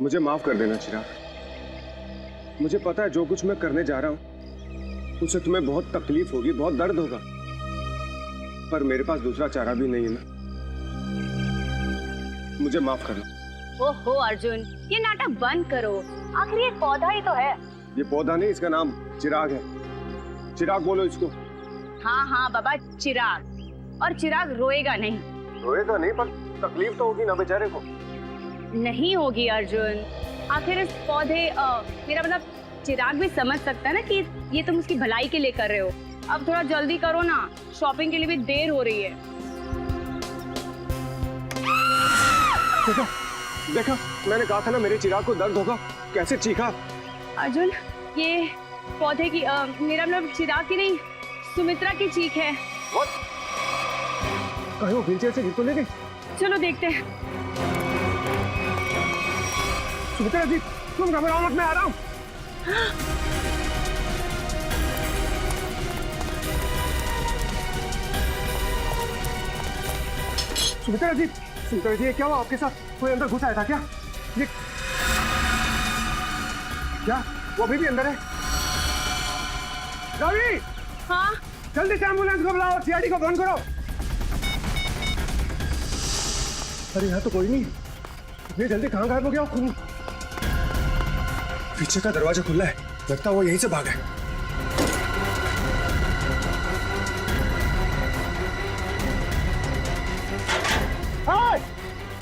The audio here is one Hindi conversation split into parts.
मुझे माफ कर देना चिराग। मुझे पता है जो कुछ मैं करने जा रहा हूं उससे तुम्हें बहुत तकलीफ होगी, बहुत दर्द होगा, पर मेरे पास दूसरा चारा भी नहीं है ना। मुझे माफ कर दो। ओहो अर्जुन, ये नाटक बंद करो। आखिर ये पौधा ही तो है। ये पौधा नहीं, इसका नाम चिराग है। चिराग बोलो इसको। हाँ हाँ बाबा, चिराग। और चिराग रोएगा नहीं। रोएगा नहीं, पर तकलीफ तो होगी ना बेचारे को। नहीं होगी अर्जुन। आखिर इस पौधे मेरा मतलब चिराग भी समझ सकता है ना कि ये तुम उसकी भलाई के लिए कर रहे हो। अब थोड़ा जल्दी करो ना, शॉपिंग के लिए भी देर हो रही है। देखा देखा, मैंने कहा था ना मेरे चिराग को दर्द होगा। कैसे चीखा। अर्जुन, ये पौधे की मेरा मतलब चिराग की नहीं, सुमित्रा की चीख है। कहीं वो व्हीलचेयर से गिर तो नहीं गई? चलो देखते हैं। सुमित्रा जी, तुम घबराओ मत, मैं आ रहा हूँ। सुमित्रा जी, सुमित्रा जी, ये क्या हुआ आपके साथ? कोई अंदर घुस आया था क्या? ये क्या? वो अभी भी अंदर है? रवि! हाँ? जल्दी से एम्बुलेंस को बुलाओ, सीआईडी को फोन करो। अरे यहाँ तो कोई नहीं। इतनी जल्दी कहाँ गायब हो गया? पीछे का दरवाजा खुला है, लगता है वो यहीं से भागा है।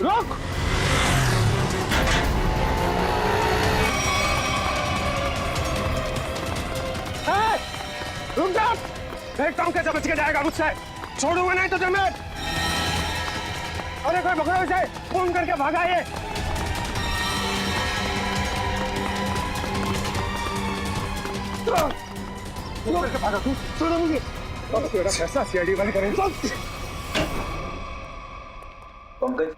रुक! रुक जा! देखता हूँ कैसे बच के जाएगा मुझसे। छोड़ूंगा नहीं तो तुम्हें। अरे कोई पकड़ो इसे, फोन करके भागा ये। भागा तू, छोड़ो मुझे। अब तेरा फैसला सीआईडी वाले करेंगे। पंकज,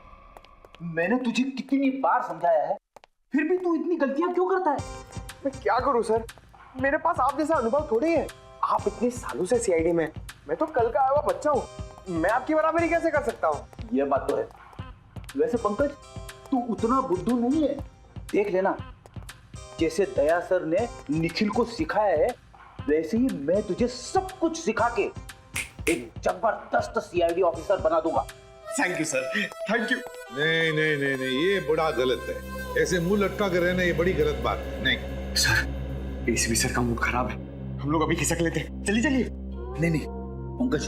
मैंने तुझे कितनी बार समझाया है, फिर भी तू इतनी गलतियां क्यों करता है? मैं क्या करूं सर, मेरे पास आप जैसा अनुभव थोड़ी है। आप इतने सालों से सीआईडी में, मैं तो कल का आया हुआ बच्चा हूँ। मैं आपकी बराबरी कैसे कर सकता हूँ? ये बात तो है। वैसे पंकज, तू उतना बुद्धू नहीं है। देख लेना, जैसे दया सर ने निखिल को सिखाया है, वैसे ही मैं तुझे सब कुछ सिखा के एक जबरदस्त सीआईडी ऑफिसर बना दूंगा। Thank you sir, thank you. नहीं नहीं नहीं नहीं, ये बड़ा गलत है। ऐसे मुंह लटका कर रहना ये बड़ी गलत बात है। नहीं सर, एसीपी सर का मूड खराब है, हम लोग अभी खिसक लेते हैं। चलिए चलिए। नहीं नहीं पंकज,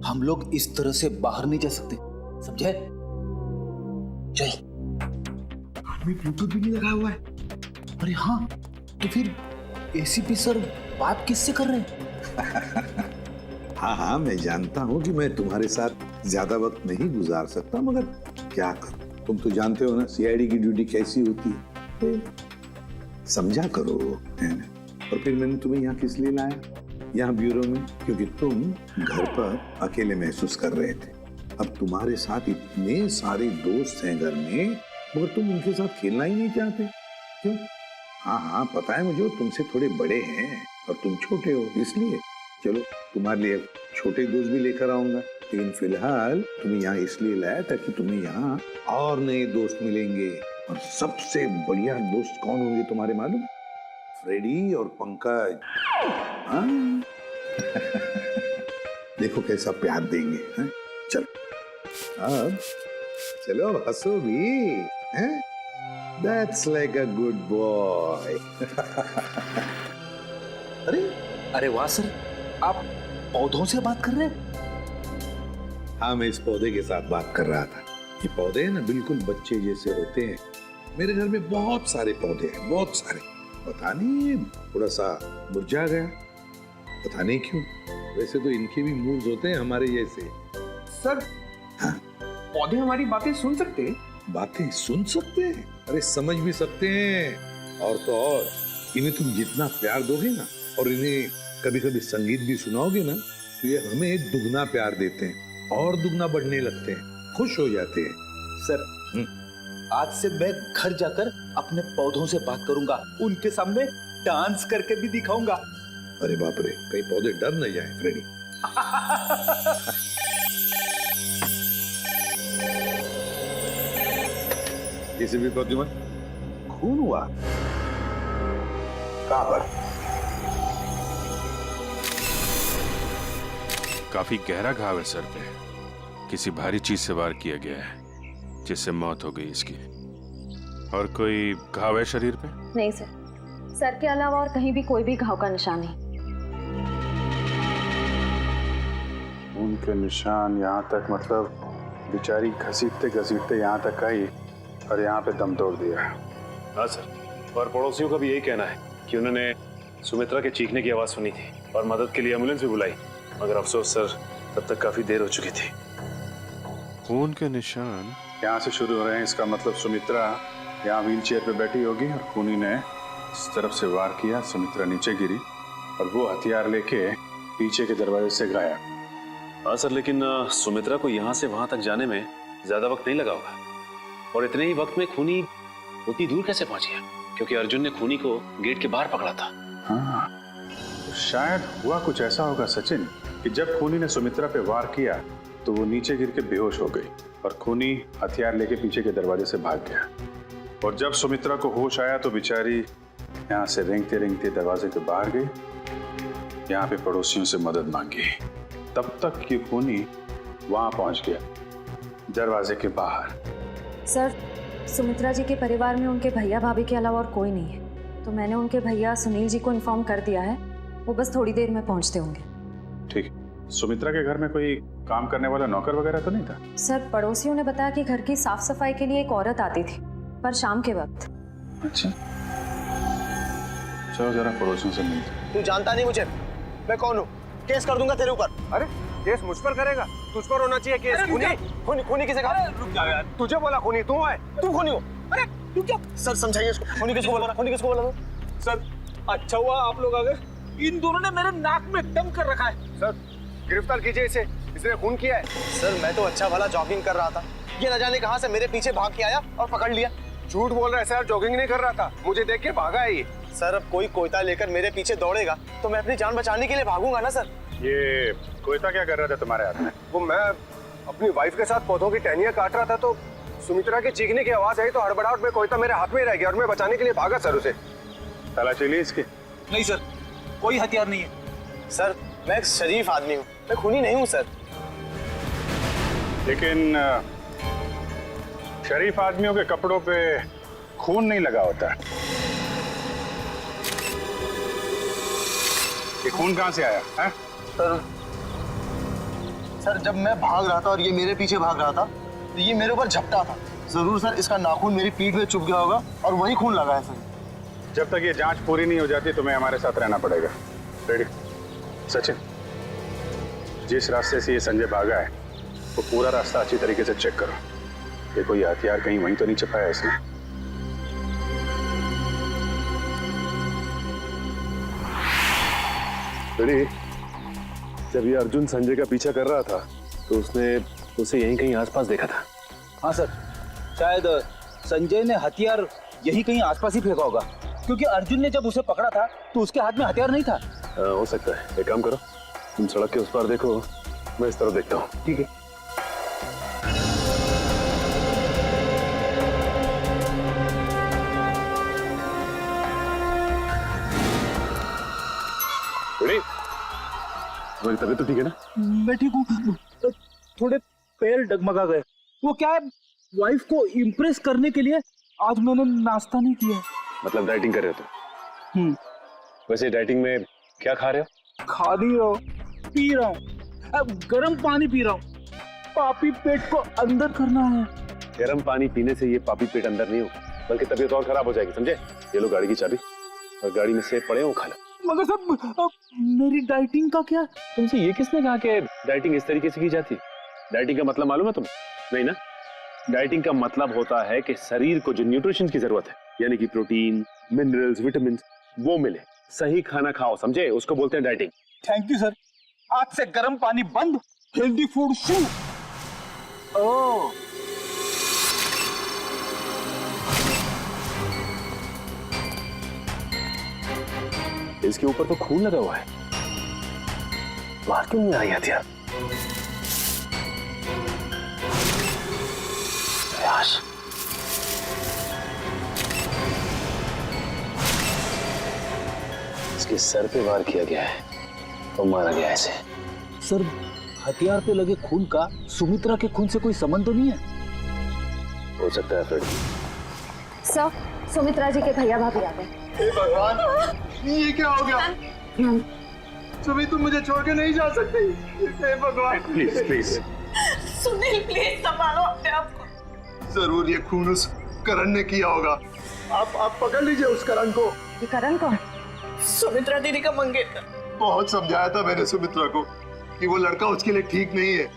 हम लोग इस तरह से बाहर नहीं जा सकते, समझे? चल। आदमी ब्लूटूथ भी नहीं लगाया हुआ है। अरे हाँ, तो फिर एसीपी सर बात किससे कर रहे हैं? हाँ हाँ, मैं जानता हूँ कि मैं तुम्हारे साथ ज्यादा वक्त नहीं गुजार सकता, मगर क्या करूं, तुम तो जानते हो ना सीआईडी की ड्यूटी कैसी होती है। तो समझा करो, है ना? और फिर मैंने तुम्हें यहाँ किस लिए लाया, यहाँ ब्यूरो में, क्योंकि तुम घर पर अकेले महसूस कर रहे थे। अब तुम्हारे साथ इतने सारे दोस्त हैं घर में, मगर तुम उनके साथ खेलना ही नहीं चाहते। क्यों? हाँ हाँ पता है मुझे, तुमसे थोड़े बड़े हैं और तुम छोटे हो, इसलिए। चलो तुम्हारे लिए छोटे दोस्त भी लेकर आऊंगा, लेकिन फिलहाल तुम्हें यहाँ इसलिए लाया ताकि तुम्हें यहाँ और नए दोस्त मिलेंगे। और सबसे बढ़िया दोस्त कौन होंगे तुम्हारे मालूम? फ्रेडी और पंकज। हाँ? देखो कैसा प्यार देंगे। हैं? चलो अब चलो, हंसो भी हैं? That's like a good boy. अरे वाह सर, आप पौधों से बात कर रहे हैं? हाँ, मैं इस पौधे के साथ बात कर रहा था। ये पौधे ना बिल्कुल बच्चे जैसे होते हैं। मेरे घर में बहुत सारे पौधे हैं, बहुत सारे। पता नहीं थोड़ा सा मुरझा गया, पता नहीं क्यों। वैसे तो इनके भी मूड्स होते हैं हमारे जैसे। सर, हाँ? पौधे हमारी बातें सुन सकते हैं? बातें सुन सकते हैं? अरे समझ भी सकते हैं। और तो और इन्हें तुम जितना प्यार दोगे ना, और इन्हें कभी कभी संगीत भी सुनाओगे ना, तो ये हमें दुगना प्यार देते हैं और दुगना बढ़ने लगते हैं, खुश हो जाते हैं। सर, आज से मैं घर जाकर अपने पौधों से बात करूंगा, उनके सामने डांस करके भी दिखाऊंगा। अरे बाप रे, कहीं पौधे डर न जाए फ्रेडी। किसी भी प्रद्युमन, खून हुआ? कहां पर? काफी गहरा घाव है सर पे। किसी भारी चीज से वार किया गया है जिससे मौत हो गई इसकी। और कोई घाव है शरीर पे? नहीं सर, सर के अलावा और कहीं भी कोई भी घाव का निशान नहीं। उनके निशान यहाँ तक, मतलब बेचारी घसीटते घसीटते यहाँ तक आई और यहाँ पे दम तोड़ दिया। हाँ सर, और पड़ोसियों का भी यही कहना है कि उन्होंने सुमित्रा के चीखने की आवाज सुनी थी और मदद के लिए एम्बुलेंस भी बुलाई, मगर अफसोस सर तब तक काफी देर हो चुकी थी। खून के निशान यहाँ से शुरू हो रहे हैं, इसका मतलब सुमित्रा यहाँ व्हीलचेयर पे बैठी होगी और खूनी ने इस तरफ से वार किया, सुमित्रा नीचे गिरी और वो हथियार लेके पीछे के दरवाजे से गायब। हाँ सर, लेकिन सुमित्रा को यहाँ से वहां तक जाने में ज्यादा वक्त नहीं लगा होगा, और इतने ही वक्त में खूनी उतनी दूर कैसे पहुंच गया? क्योंकि अर्जुन ने खूनी को गेट के बाहर पकड़ा था। हाँ, तो शायद हुआ कुछ ऐसा होगा सचिन कि जब खूनी ने सुमित्रा पे वार किया तो वो नीचे गिर के बेहोश हो गई और खूनी हथियार लेके पीछे के दरवाजे से भाग गया। और जब सुमित्रा को होश आया तो बेचारी यहाँ से रेंगते रेंगते दरवाजे के बाहर गई, यहाँ पे पड़ोसियों से मदद मांगी। तब तक ये खूनी वहां पहुंच गया दरवाजे के बाहर। सर, सुमित्रा जी के परिवार में उनके भैया भाभी के अलावा और कोई नहीं है, तो मैंने उनके भैया सुनील जी को इन्फॉर्म कर दिया है, वो बस थोड़ी देर में पहुंचते होंगे। ठीक। सुमित्रा के घर में कोई काम करने वाला नौकर वगैरह तो नहीं था? सर, पड़ोसियों ने बताया कि घर की साफ सफाई के लिए एक औरत आती थी, पर शाम के वक्त। अच्छा, चलो जरा पड़ोसियों से मिलते। तू जानता नहीं मुझे, मैं कौन हूँ? केस कर दूंगा तेरे ऊपर। अरे केस मुझ पर करेगा? तुझ पर होना चाहिए केस। खूनी खूनी किसे कहा? रुक जा यार, तुझे बोला खूनी तू है। तू खूनी हो? अरे रुक जा सर, समझाइए इसको। खूनी किसको बोला? खूनी किसको बोला? सर, अच्छा हुआ आप लोग आ गए। इन दोनों ने मेरे नाक में दम कर रखा है। सर गिरफ्तार कीजिए इसे, इसने खून किया है। सर मैं तो अच्छा भला जॉगिंग कर रहा था, ये न जाने कहां से मेरे पीछे भाग के आया और पकड़ लिया। झूठ बोल रहा है सर, जॉगिंग नहीं कर रहा था, मुझे देख के भागा है ये। सर अब कोई कोयता लेकर मेरे पीछे दौड़ेगा तो मैं अपनी जान बचाने के लिए भागूंगा ना सर। ये कोयता क्या कर रहा था तुम्हारे हाथ में? वो मैं अपनी वाइफ के साथ पौधों की टहनियां काट रहा था तो सुमित्रा के चीखने की आवाज आई तो हड़बड़ाहट में कोयता मेरे हाथ में रह गया और मैं बचाने के लिए भागा सर उसे। तलाशी ली इसकी? नहीं सर, कोई हथियार नहीं है। सर मैं एक शरीफ आदमी हूँ, मैं खूनी नहीं हूँ सर। लेकिन शरीफ आदमियों के कपड़ों पे खून नहीं लगा होता। ये खून कहाँ से आया है? सर जब मैं भाग रहा था और ये मेरे पीछे भाग रहा था तो ये मेरे ऊपर झपटा था। जरूर सर इसका नाखून मेरी पीठ में चुभ गया होगा और वही खून लगा है सर। जब तक ये जांच पूरी नहीं हो जाती तुम्हें हमारे साथ रहना पड़ेगा। रेडी? सचिन, जिस रास्ते से ये संजय भागा है वो पूरा रास्ता अच्छी तरीके से चेक करो। ये कोई हथियार कहीं वहीं तो नहीं छुपाया इसने? रेडी? जब ये अर्जुन संजय का पीछा कर रहा था तो उसने उसे यहीं कहीं आसपास देखा था। हाँ सर, शायद संजय ने हथियार यही कहीं आसपास ही फेंका होगा, क्योंकि अर्जुन ने जब उसे पकड़ा था तो उसके हाथ में हथियार नहीं था। हो सकता है। एक काम करो, तुम सड़क के उस पार देखो, मैं इस तरफ देखता हूँ। ठीक है। रेडी? तुम्हारी तबीयत तो ठीक है ना? मैं ठीक हूँ, थोड़े पैर डगमगा गए। वो क्या है, वाइफ को इम्प्रेस करने के लिए आज मैंने नाश्ता नहीं किया। मतलब डाइटिंग कर रहे हो तुम? वैसे डाइटिंग में क्या खा रहे हो? खा नहीं रहा हूँ, पी रहा हूँ। अब गर्म पानी पी रहा हूँ, पापी पेट को अंदर करना है। गर्म पानी पीने से ये पापी पेट अंदर नहीं हो बल्कि तबीयत और खराब हो जाएगी, समझे? ये लो गाड़ी की चाबी और गाड़ी में सेब पड़े हो, खा लो। मगर सब मेरी डाइटिंग का क्या? तुमसे ये किसने कहा कि डाइटिंग इस तरीके से की जाती? डाइटिंग का मतलब मालूम है तुम्हें? नहीं ना? डाइटिंग का मतलब होता है कि शरीर को जो न्यूट्रिशन की जरूरत है, यानी कि प्रोटीन, मिनरल्स, विटामिन, वो मिले। सही खाना खाओ, समझे? उसको बोलते हैं डाइटिंग। थैंक यू सर, आज से गर्म पानी बंद, हेल्दी फूड शुरू। ओह, इसके ऊपर तो खून लगा हुआ है, बाहर क्यों नहीं आई हथियार? प्रयास। उसके सर पे वार किया गया है और मारा गया है इसे। सर, हथियार पे लगे खून का सुमित्रा के खून से कोई संबंध तो नहीं है? हो सकता है फिर। सर, सुमित्रा जी के भैया भाभी आ गए। हे भगवान, ये क्या हो गया? सुमी, तुम मुझे छोड़ के नहीं जा सकती। हे भगवान, प्लीज प्लीज। सुनील, प्लीज संभालो अपने आप को। जरूर ये खून उस करण ने किया होगा। आप पकड़ लीजिए उस करण को। ये करण कौन? सुमित्रा दीदी का मंगेतर। बहुत समझाया था मैंने सुमित्रा को कि वो लड़का उसके लिए ठीक नहीं है,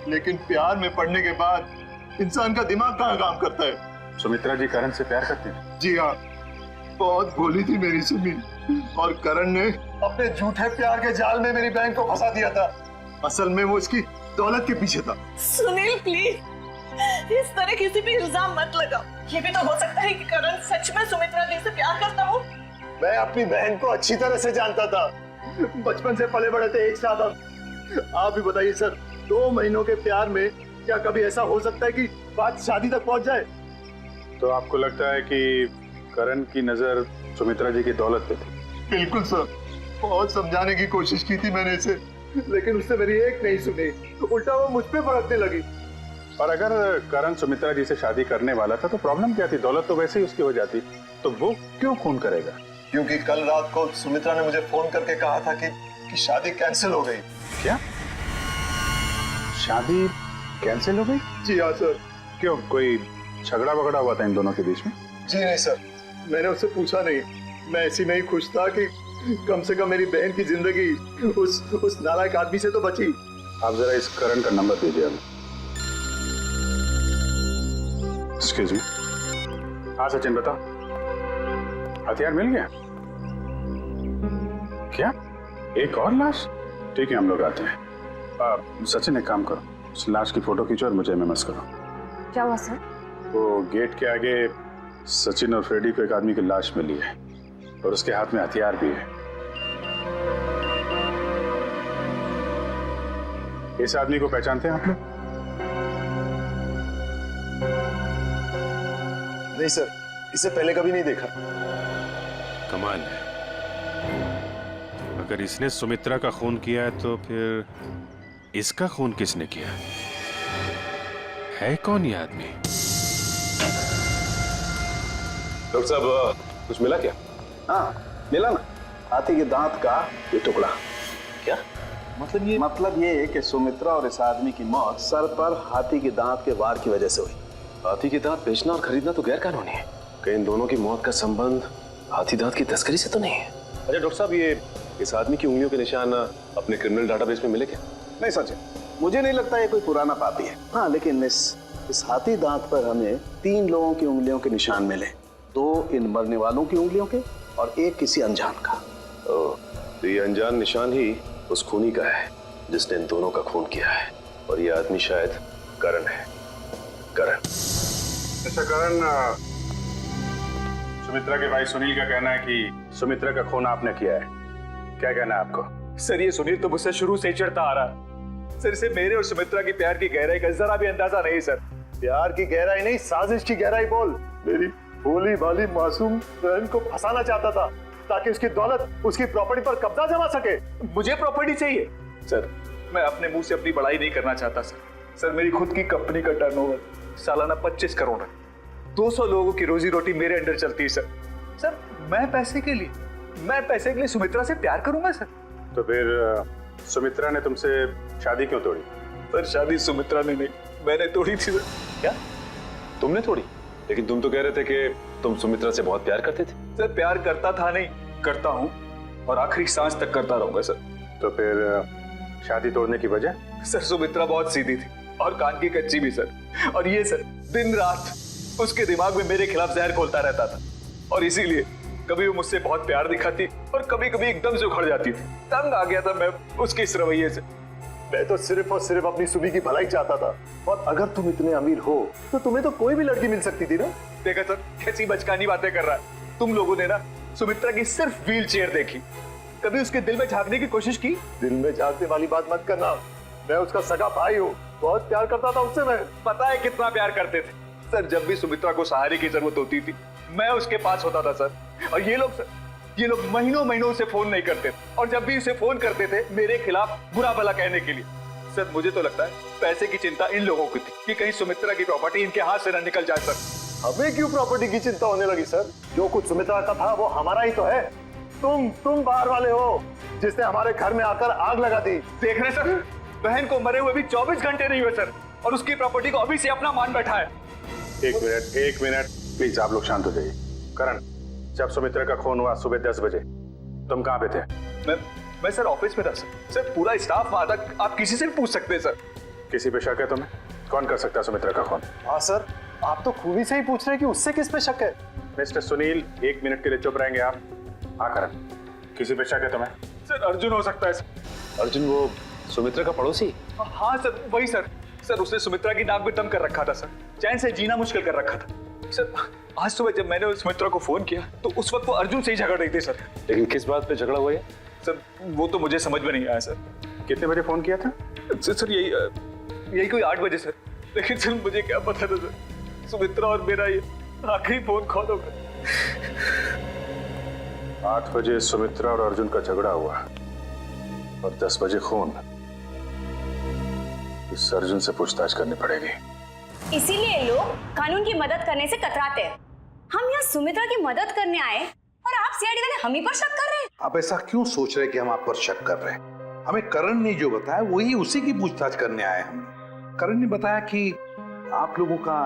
लेकिन प्यार में पड़ने के बाद इंसान का दिमाग कहाँ काम करता है। सुमित्रा जी करण से प्यार करते हैं? जी हाँ, बहुत भोली थी मेरी सुमी, और करण ने अपने झूठे प्यार के जाल में मेरी बहन को फंसा दिया था। असल में वो इसकी दौलत के पीछे था। सुनील प्लीज, इस तरह किसी पे इल्जाम मत लगाओ। ये भी तो हो सकता है कि करण सच में सुमित्रा दी से प्यार करता हो। मैं अपनी बहन को अच्छी तरह से जानता था, बचपन से पले बड़े थे एक साथ हम। आप भी बताइए सर, 2 महीनों के प्यार में क्या कभी ऐसा हो सकता है कि बात शादी तक पहुंच जाए? तो आपको लगता है कि करण की नजर सुमित्रा जी की दौलत पे थी? बिल्कुल सर, बहुत समझाने की कोशिश की थी मैंने इसे, लेकिन उसने मेरी एक नहीं सुनी, उल्टा वो मुझ पे भड़कने लगी। और अगर करण सुमित्रा जी से शादी करने वाला था तो प्रॉब्लम क्या थी? दौलत तो वैसे ही उसकी हो जाती, तो वो क्यों खून करेगा? क्योंकि कल रात को सुमित्रा ने मुझे फोन करके कहा था कि शादी कैंसिल हो गई। क्या? शादी कैंसिल हो गई? जी हाँ सर। क्यों, कोई झगड़ा वगड़ा हुआ था इन दोनों के बीच में? जी नहीं सर, मैंने उससे पूछा नहीं। मैं ऐसी में ही खुश था कि कम से कम मेरी बहन की जिंदगी उस नालायक आदमी से तो बची। आप जरा इस करण का नंबर दीजिए हमें। Excuse me. हाँ सचिन, बताओ, हथियार मिल गया? क्या, एक और लाश? ठीक है, हम लोग आते हैं। सचिन, एक काम करो, उस लाश की फोटो खींचो और मुझे एमएमएस करो। क्या हुआ सर? वो गेट के आगे सचिन और फ्रेडी को एक आदमी की लाश मिली है और उसके हाथ में हथियार भी है। इस आदमी को पहचानते हैं आप लोग? नहीं सर, इसे पहले कभी नहीं देखा। कमाल है, अगर इसने सुमित्रा का खून किया है तो फिर इसका खून किसने किया है? कौन ये आदमी? डॉक्टर साहब, कुछ मिला क्या? हाँ, मिला ना, हाथी के दांत का ये टुकड़ा। क्या मतलब ये है कि सुमित्रा और इस आदमी की मौत सर पर हाथी के दांत के वार की वजह से हुई। हाथी के दांत बेचना और खरीदना तो गैर कानूनी है। कहीं इन दोनों की मौत का संबंध हाथी दांत की तस्करी से तो नहीं है? अच्छा डॉक्टर साहब, ये इस आदमी की उंगलियों के निशान अपने क्रिमिनल डाटाबेस में मिले क्या? नहीं सच है, मुझे नहीं लगता ये कोई पुराना पापी है। हाँ, लेकिन इस हाथी दांत पर हमें 3 लोगों की उंगलियों के निशान मिले, 2 इन मरने वालों की उंगलियों के और 1 किसी अनजान का। तो ये अनजान निशान ही उस खूनी का है जिसने इन दोनों का खून किया है, और ये आदमी शायद करण है। करण। अच्छा करण, सुमित्रा के भाई सुनील का कहना है कि सुमित्रा का खून आपने किया है, क्या कहना है आपको? सर, ये सुनील तो मुझसे शुरू से ही चिढ़ता आ रहा। सर, इसे मेरे और सुमित्रा की प्यार की गहराई का जरा भी अंदाजा नहीं सर। प्यार की गहराई नहीं, साजिश की गहराई बोल। मेरी भोली भाली मासूम बहन को फंसाना चाहता था ताकि उसकी दौलत, उसकी प्रॉपर्टी पर कब्जा जमा सके। मुझे प्रॉपर्टी चाहिए सर, मैं अपने मुंह से अपनी बड़ाई नहीं करना चाहता सर। मेरी खुद की कंपनी का टर्नओवर सालाना 25 करोड़ है। 200 लोगों की रोजी रोटी मेरे अंडर चलती है सर। मैं पैसे के लिए सुमित्रा से प्यार करूंगा सर? तो फिर सुमित्रा ने तुमसे शादी क्यों तोड़ी? सर, शादी सुमित्रा ने नहीं, मैंने तोड़ी थी सर। क्या तुमने तोड़ी? लेकिन तुम तो कह रहे थे कि तुम सुमित्रा से बहुत प्यार करते थे। सर, प्यार करता था नहीं, करता हूँ और आखिरी सांस तक करता रहूंगा सर। तो फिर शादी तोड़ने की वजह? सर, सुमित्रा बहुत सीधी थी और कान की कच्ची भी सर। और ये सर, दिन रात उसके दिमाग में मेरे खिलाफ जहर घोलता रहता था, और इसीलिए कभी वो मुझसे बहुत प्यार दिखाती और कभी कभी एकदम से उखड़ जाती थी। तंग आ गया था मैं उसके इस रवैये से। मैं तो सिर्फ और सिर्फ अपनी सुमी की भलाई चाहता था, और अगर तुम इतने अमीर हो तो तुम्हें तो कोई भी लड़की मिल सकती थी ना। देखा सर, कैसी बचकानी बातें कर रहा है। तुम लोगों ने ना सुमित्रा की सिर्फ व्हील चेयर देखी, कभी उसके दिल में झांकने की कोशिश की? दिल में झांकने वाली बात मत करना, मैं उसका सगा भाई हूँ, बहुत प्यार करता था उससे। मैं पता है कितना प्यार करते थे सर। जब भी सुमित्रा को सहारे की जरूरत होती थी मैं उसके पास होता था सर। और ये लोग सर, ये लोग महीनों महीनों उसे फोन नहीं करते और जब भी उसे फोन करते थे मेरे खिलाफ बुरा भला कहने के लिए। सर मुझे तो लगता है पैसे की चिंता इन लोगों की थी कि कहीं सुमित्रा की प्रॉपर्टी इनके हाथ से न निकल जाए। सर हमें क्यों प्रॉपर्टी की चिंता होने लगी सर? जो कुछ सुमित्रा का था वो हमारा ही तो है। तुम बाहर वाले हो जिसने हमारे घर में आकर आग लगा दी। देख रहे सर, बहन को मरे हुए भी 24 घंटे नहीं हुए सर, और उसकी प्रॉपर्टी को अभी से अपना मान बैठा है। एक मिनट प्लीज, आप लोग शांत हो जाइए। करण, जब सुमित्रा का खून हुआ सुबह 10 बजे तुम कहाँ पे थे? मैं सर ऑफिस में था सर, पूरा स्टाफ वहां था, आप किसी से भी पूछ सकते हैं सर। किसी पे शक है तुम्हें? कौन कर सकता है सुमित्रा का खून? हाँ सर, आप तो खूनी से ही पूछ रहे हैं कि उससे किस पे शक है। मिस्टर सुनील, 1 मिनट के लिए चुप रहेंगे आप? हाँ करण, किसी पे शक है तुम्हें? सर अर्जुन हो सकता है सर। अर्जुन वो सुमित्रा का पड़ोसी? हाँ सर वही सर। सर उसने सुमित्रा की नाक में दम कर रखा था सर, चैन से जीना मुश्किल कर रखा था सर। आज सुबह जब मैंने सुमित्रा को फोन किया तो उस वक्त वो अर्जुन से ही झगड़ रही थी सर। लेकिन किस बात पे झगड़ा हुआ है सर? वो तो मुझे समझ में नहीं आया सर। कितने बजे फोन किया था? सर यही कोई 8 बजे सर। लेकिन सर मुझे क्या पता था सर, सुमित्रा और मेरा ये आखिरी फोन कॉल होगा। 8 बजे सुमित्रा और अर्जुन का झगड़ा हुआ और 10 बजे खून। इस अर्जुन से पूछताछ करनी पड़ेगी। इसीलिए लोग कानून की मदद करने से कतराते हैं। हम यहाँ सुमित्रा की मदद करने आए और आप सीआईडी वाले हम ही पर शक कर रहे हैं। आप ऐसा क्यों सोच रहे हैं कि हम आप पर शक कर रहे हैं? हमें करण ने जो बताया वही उसी की पूछताछ करने आए हम। करण ने बताया कि आप लोगों का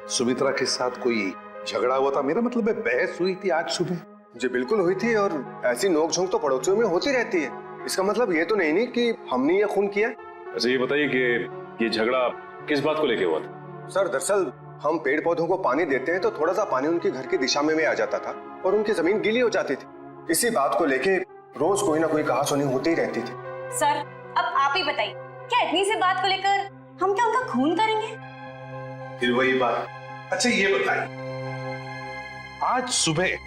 सुमित्रा के साथ कोई झगड़ा हुआ था। मेरा मतलब है बहस हुई थी आज सुबह। जी बिल्कुल हुई थी, और ऐसी नोकझोंक तो पड़ोसियों में होती रहती है। इसका मतलब ये तो नहीं कि हमने ये खून किया। अच्छा ये बताइए कि ये झगड़ा किस बात को लेके हुआ था? सर दरअसल हम पेड़ पौधों को पानी देते हैं तो थोड़ा सा पानी उनके घर की दिशा में आ जाता था और उनकी जमीन गीली हो जाती थी। इसी बात को लेके रोज कोई ना कोई कहासुनी होती ही रहती थी। सर अब आप ही बताइए, क्या इतनी सी बात को लेकर हम क्या उनका खून करेंगे? फिर वही बात। अच्छा ये बताइए, आज सुबह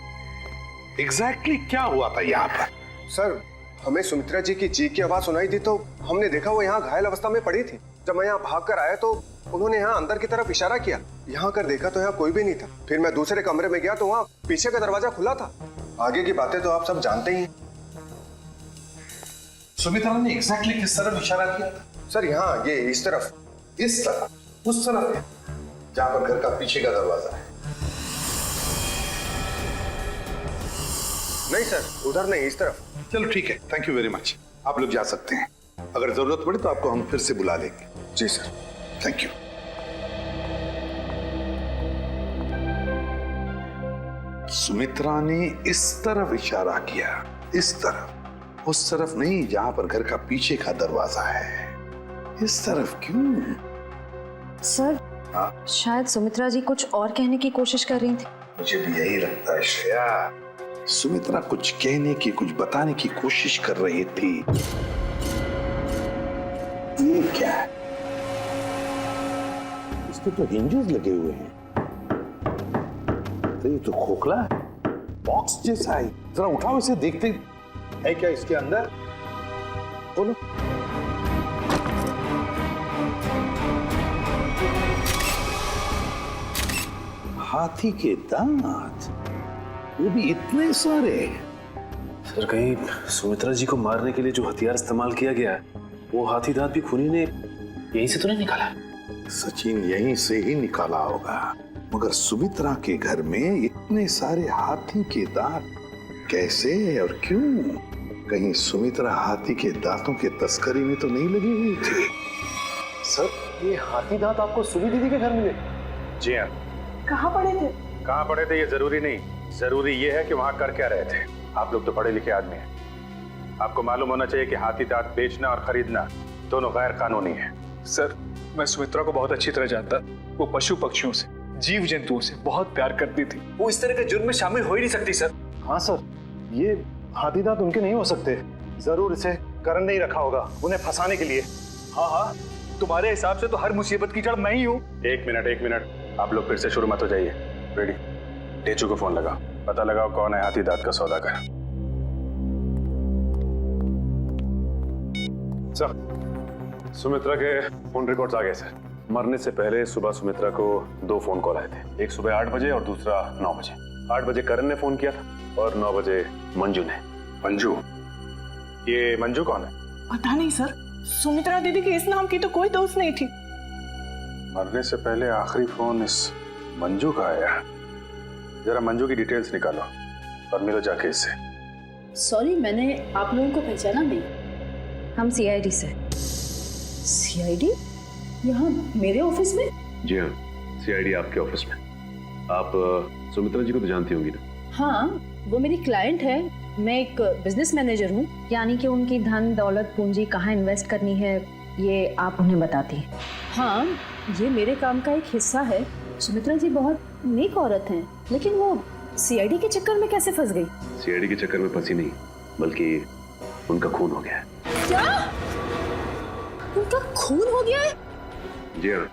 एग्जैक्टली क्या हुआ था यहाँ पर? सर हमें सुमित्रा जी की चीख की आवाज सुनाई दी तो हमने देखा वो यहाँ घायल अवस्था में पड़ी थी। जब मैं यहाँ भाग कर आया तो उन्होंने यहाँ अंदर की तरफ इशारा किया। यहाँ कर देखा तो यहाँ कोई भी नहीं था। फिर मैं दूसरे कमरे में गया तो वहाँ पीछे का दरवाजा खुला था। आगे की बातें तो आप सब जानते ही हैं। सुमित्रा ने एग्जैक्टली किस तरफ इशारा किया था? सर यहाँ ये इस तरफ। इस तरफ? उस तरफ है जहाँ पर घर का पीछे का दरवाजा है? नहीं सर, उधर नहीं, इस तरफ। चलो ठीक है, थैंक यू वेरी मच। आप लोग जा सकते हैं। अगर जरूरत पड़े तो आपको हम फिर से बुला लेंगे। जी सर। Thank you. सुमित्रा ने इस तरफ इशारा किया, इस तरफ, उस तरफ नहीं जहां पर घर का पीछे का दरवाजा है। इस तरफ क्यों? सर हाँ? शायद सुमित्रा जी कुछ और कहने की कोशिश कर रही थी। मुझे भी यही लगता है श्रेया। सुमित्रा कुछ कहने की, कुछ बताने की कोशिश कर रही थी। ये क्या है? इसके तो हिंजेस लगे हुए हैं। तो ये तो खोखला है, बॉक्स जैसा है। जरा उठाओ इसे, देखते है क्या इसके अंदर। बोलो। हाथी के दांत, वो भी इतने सारे। सर कहीं सुमित्रा जी को मारने के लिए जो हथियार इस्तेमाल किया गया है वो हाथी दांत भी खूनी ने यहीं से तो नहीं निकाला? सचिन यहीं से ही निकाला होगा, मगर सुमित्रा के घर में इतने सारे हाथी के दांत कैसे और क्यों? कहीं सुमित्रा हाथी के दांतों के तस्करी में तो नहीं लगी हुई थी? सर ये हाथी दांत आपको सुनी दीदी के घर मिले? जी हाँ। कहाँ पड़े थे? कहाँ पड़े थे ये जरूरी नहीं, जरूरी ये है कि वहां कर क्या रहे थे। आप लोग तो पढ़े लिखे आदमी हैं, आपको मालूम होना चाहिए कि हाथी दांत बेचना और खरीदना दोनों गैर कानूनी है। सर मैं सुमित्रा को बहुत अच्छी तरह जानता। वो पशु पक्षियों से, जीव जंतुओं से बहुत प्यार करती थी। वो इस तरह के जुर्म में शामिल हो ही नहीं सकती सर। हाँ सर, ये हाथी दांत उनके नहीं हो सकते। जरूर इसे करण ने ही रखा होगा उन्हें फंसाने के लिए। हाँ हाँ, तुम्हारे हिसाब से तो हर मुसीबत की जड़ मैं ही हूँ। एक मिनट, आप लोग फिर से शुरू मत हो जाइए। रेडी, टेचू को फोन लगाओ, पता लगाओ कौन है हाथी दांत का सौदागर। सर सुमित्रा के फोन रिकॉर्ड्स आ गए सर। मरने से पहले सुबह सुमित्रा को 2 फोन कॉल आए थे, एक सुबह 8 बजे और दूसरा 9 बजे। 8 बजे करण ने फोन किया था और 9 बजे मंजू ने। मंजू? ये मंजू कौन है? पता नहीं सर, सुमित्रा दीदी के इस नाम की तो कोई दोस्त नहीं थी। मरने से पहले आखिरी फोन इस मंजू का आया। जरा मंजू की डिटेल्स निकालो और मिलो जाके इससे। सॉरी, मैंने आप लोगों को पहचाना नहीं। हम सीआईडी से। सीआईडी? यहाँ मेरे ऑफिस में? जी हाँ, सीआईडी आपके ऑफिस में। आप सुमित्रा जी को तो जानती होंगी ना? हाँ, वो मेरी क्लाइंट है। मैं एक बिजनेस मैनेजर हूँ। यानी कि उनकी धन दौलत पूंजी कहाँ इन्वेस्ट करनी है ये आप उन्हें बताती हैं? हाँ, ये मेरे काम का एक हिस्सा है। सुमित्रा जी बहुत नेक औरत हैं, लेकिन वो सीआईडी के चक्कर में कैसे फंस गई? सीआईडी के चक्कर में फंसी नहीं, बल्कि उनका खून हो गया है। क्या? उनका खून हो गया है? जी हाँ,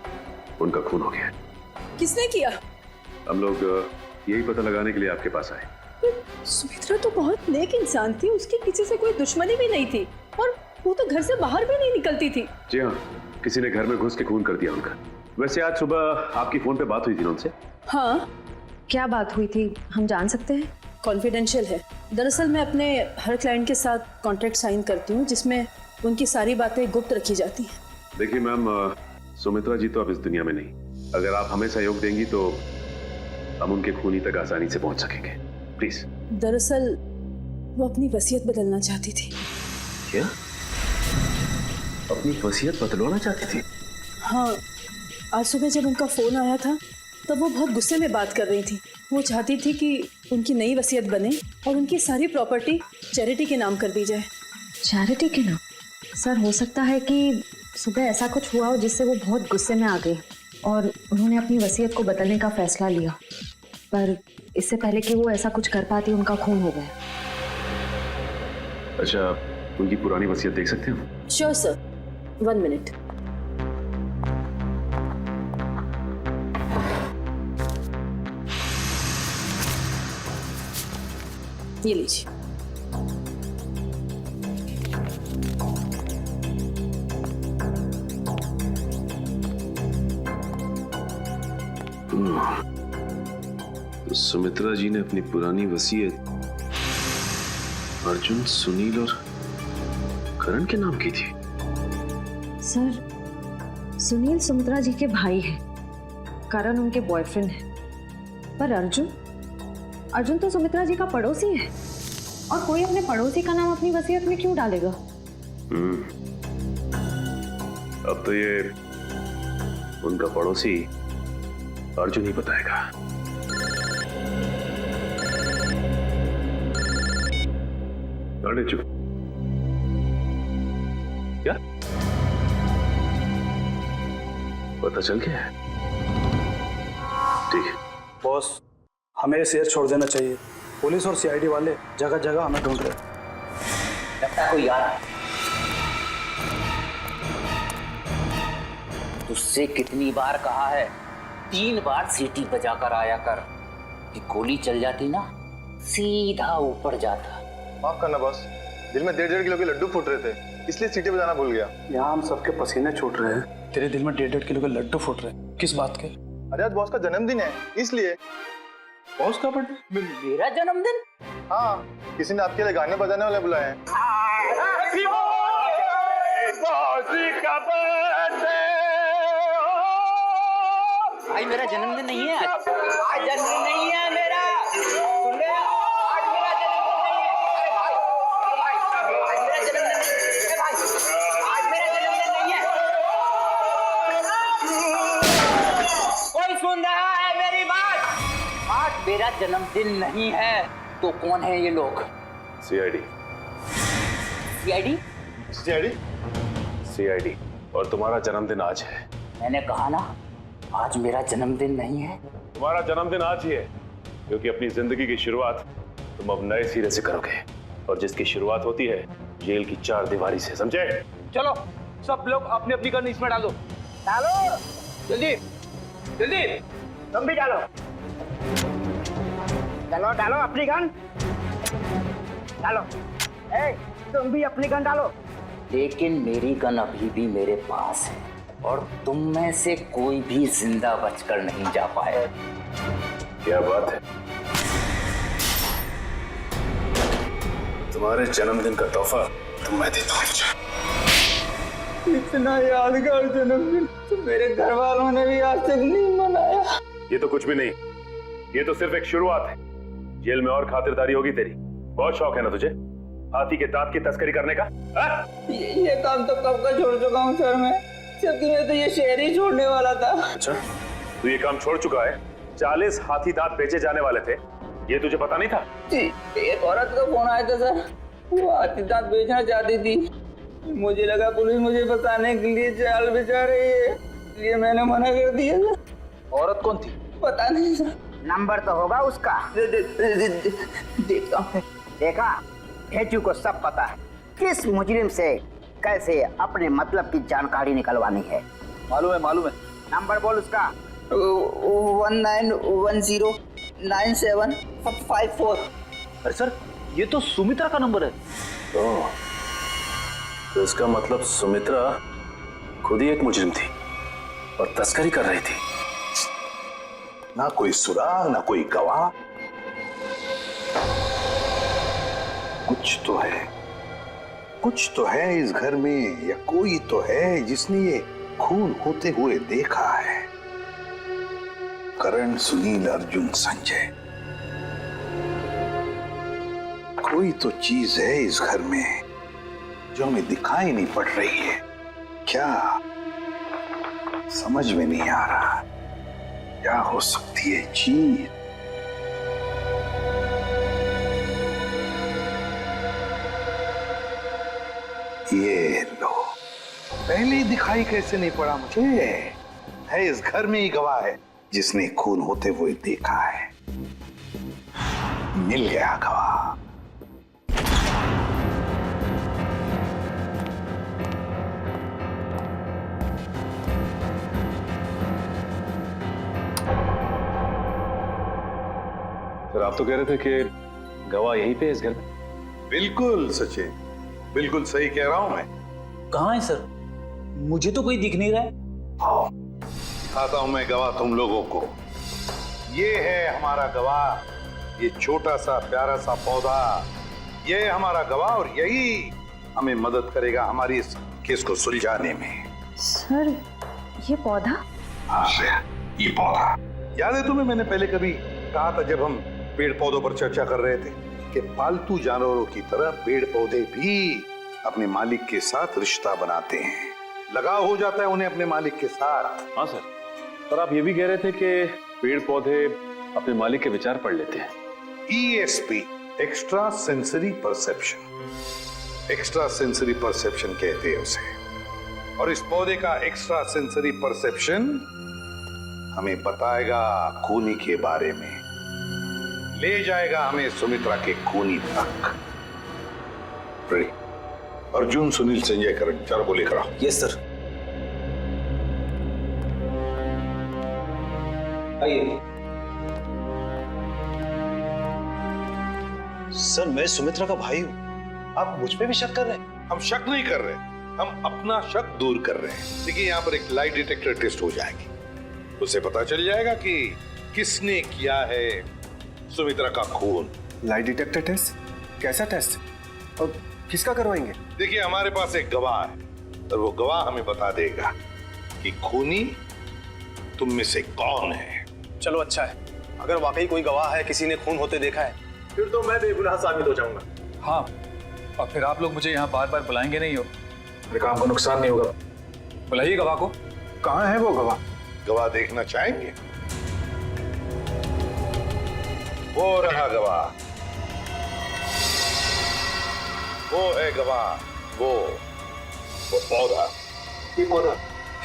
उनका खून हो गया है। किसने किया? हम लोग यही पता लगाने के लिए आपके पास आए। सुमित्रा तो बहुत नेक इंसान थी, उसकी किसी से कोई दुश्मनी भी नहीं थी और वो तो घर से बाहर भी नहीं निकलती थी। जी हाँ, किसी ने घर में घुस के खून कर दिया उनका। वैसे आज सुबह आपकी फोन पे बात हुई थी ना उनसे? हाँ। क्या बात हुई थी, हम जान सकते हैं? कॉन्फिडेंशियल है। दरअसल मैं अपने हर क्लाइंट के साथ कॉन्ट्रैक्ट साइन करती हूँ जिसमें उनकी सारी बातें गुप्त रखी जाती हैं। देखिए मैम, सुमित्रा जी तो अब इस दुनिया में नहीं। अगर आप हमें सहयोग देंगी तो हम उनके खूनी तक आसानी से पहुंच सकेंगे। प्लीज। दरअसल वो अपनी वसीयत बदलना चाहती थी। क्या? अपनी वसीयत बदलवाना चाहती थी? हाँ, आज सुबह जब उनका फोन आया था तब वो बहुत गुस्से में बात कर रही थी। वो चाहती थी कि उनकी नई वसीयत बने और उनकी सारी प्रॉपर्टी चैरिटी के नाम कर दी जाए। चैरिटी के नाम? सर, हो सकता है कि सुबह ऐसा कुछ हुआ हो जिससे वो बहुत गुस्से में आ गई और उन्होंने अपनी वसीयत को बदलने का फैसला लिया, पर इससे पहले कि वो ऐसा कुछ कर पाती उनका खून हो गया। अच्छा, उनकी पुरानी वसीयत देख सकते हैं? Sure sir, 1 minute. ये लीजिए। तो सुमित्रा जी ने अपनी पुरानी वसीयत अर्जुन, सुनील और करण के नाम की थी। सर, सुनील सुमित्रा जी के भाई हैं, करण उनके बॉयफ्रेंड है, पर अर्जुन तो सुमित्रा जी का पड़ोसी है और कोई अपने पड़ोसी का नाम अपनी वसीयत में क्यों डालेगा? अब तो ये उनका पड़ोसी अर्जुन ही बताएगा। क्या पता चल गया है? ठीक है बॉस, हमें ये शहर छोड़ देना चाहिए। पुलिस और सीआईडी वाले जगह जगह हमें ढूंढ रहे हैं। लगता है कोई आ रहा है। तुझसे कितनी बार कहा है, 3 बार सीटी बजा कर आया कर। कि गोली चल जाती ना, सीधा ऊपर जाता। माफ करना बॉस, दिल में 1.5 किलो के लड्डू फूट रहे थे, इसलिए सीटी बजाना भूल गया। यहाँ हम सबके पसीने छूट रहे हैं, तेरे दिल में 1.5 किलो के लड्डू फूट रहे हैं। किस बात के? अरे आज बॉस का जन्मदिन है, इसलिए। बॉस का बर्थडे? मेरा जन्मदिन? हाँ, किसी ने आपके लिए गाने बजाने वाले बुलाए हैं। भाई मेरा जन्मदिन नहीं है आज जन्मदिन नहीं है मेरा। सुन रहे हो? आज मेरा जन्मदिन नहीं है। अरे भाई, आज मेरा जन्मदिन नहीं है। कोई सुन रहा है मेरी बात? आज मेरा जन्मदिन नहीं है। तो कौन है ये लोग? सीआईडी। सीआईडी? सीआईडी? सीआईडी। और तुम्हारा जन्मदिन आज है। मैंने कहा ना, आज मेरा जन्मदिन नहीं है। तुम्हारा जन्मदिन आज ही है, क्योंकि अपनी जिंदगी की शुरुआत तुम अब नए सिरे से करोगे, और जिसकी शुरुआत होती है जेल की 4 दीवारी से, समझे? चलो सब लोग अपनी अपनी गन इसमें डालो। डालो जल्दी जल्दी, तुम भी डालो। चलो डालो अपनी गन, डालो। ए, तुम भी अपनी गन डालो। लेकिन मेरी गन अभी भी मेरे पास है और तुम में से कोई भी जिंदा बचकर नहीं जा पाए। क्या बात है? तुम्हारे जन्मदिन का तोहफा तो मैं देता हूँ तुझे। इतना यादगार जन्मदिन तो मेरे घर वालों ने भी आज तक नहीं मनाया। ये तो कुछ भी नहीं, ये तो सिर्फ एक शुरुआत है। जेल में और खातिरदारी होगी तेरी। बहुत शौक है ना तुझे हाथी के दांत की तस्करी करने का? ये काम तो कब का छोड़ चुका हूँ सर मैं, जबकि मैं तो ये शहर ही छोड़ने वाला था। अच्छा, तू ये काम छोड़ चुका है? 40 हाथी दांत बेचे जाने वाले थे, ये तुझे पता नहीं था? जी, एक औरत का फोन आया था सर, वो हाथी दांत बेचना चाहती थी। मुझे लगा पुलिस मुझे बचाने के लिए जाल बिछा रही है, इसलिए मैंने मना कर दिया सर। औरत कौन थी? पता नहीं सर। नंबर तो होगा उसका। देखता हूँ। देखा, भेजू को सब पता है किस मुजरिम से कैसे अपने मतलब की जानकारी निकलवानी है। मालूम है, मालूम है। नंबर बोल उसका। 19109754। अरे सर, ये तो सुमित्रा का नंबर है। तो इसका मतलब सुमित्रा खुद ही एक मुजरिम थी और तस्करी कर रही थी। ना कोई सुराग ना कोई गवाह, कुछ तो है इस घर में, या कोई तो है जिसने ये खून होते हुए देखा है। करण, सुनील, अर्जुन, संजय, कोई तो चीज है इस घर में जो हमें दिखाई नहीं पड़ रही है। क्या समझ में नहीं आ रहा, क्या हो सकती है चीज? ये लो, पहले ही दिखाई कैसे नहीं पड़ा मुझे? है इस घर में ही गवाह है जिसने खून होते हुए देखा है। मिल गया गवाह। सर, आप तो कह रहे थे कि गवाह यहीं पे है इस घर में। बिल्कुल सचिन, बिल्कुल सही कह रहा हूं मैं। कहाँ है सर? मुझे तो कोई दिख नहीं रहा है। आओ, दिखाता हूं मैं गवाह तुम लोगों को। ये है हमारा गवाह, ये छोटा सा प्यारा सा पौधा, ये है हमारा गवाह और यही हमें मदद करेगा हमारी इस केस को सुलझाने में। सर, ये पौधा? हाँ, ये पौधा याद है तुम्हें? मैंने पहले कभी कहा था जब हम पेड़ पौधों पर चर्चा कर रहे थे कि पालतू जानवरों की तरह पेड़ पौधे भी अपने मालिक के साथ रिश्ता बनाते हैं, लगाव हो जाता है उन्हें अपने मालिक के साथ। हाँ सर, पर आप ये भी कह रहे थे कि पेड़ पौधे अपने मालिक के विचार पढ़ लेते हैं। ESP, extra sensory perception, extra sensory perception कहते हैं उसे। और इस पौधे का एक्स्ट्रा सेंसरी परसेप्शन हमें बताएगा खूनी के बारे में, ले जाएगा हमें सुमित्रा के खूनी तक। अर्जुन, सुनील, संजय, करण, चारों को लेकर आओ। Yes sir. आइए। सर, मैं सुमित्रा का भाई हूं, आप मुझ पे भी शक कर रहे हैं? हम शक नहीं कर रहे, हम अपना शक दूर कर रहे हैं। देखिए, यहाँ पर एक लाई डिटेक्टर टेस्ट हो जाएगी, उसे पता चल जाएगा कि किसने किया है सुमित्रा का खून। Lie detector test? कैसा टेस्ट? और किसका करवाएंगे? देखिए, हमारे पास एक गवाह है और वो गवाह हमें बता देगा कि खूनी तुम में से कौन है। चलो अच्छा है, अगर वाकई कोई गवाह है, किसी ने खून होते देखा है, फिर तो मैं बेगुनाह साबित हो जाऊंगा। हाँ, और फिर आप लोग मुझे यहाँ बार बार बुलाएंगे नहीं हो, मेरे काम को नुकसान नहीं होगा। बुलाइए गवाह को। कहाँ है वो गवाह? गवाह देखना चाहेंगे? वो रहा गवाह, वो है गवाह, वो पौधा। ये पौधा?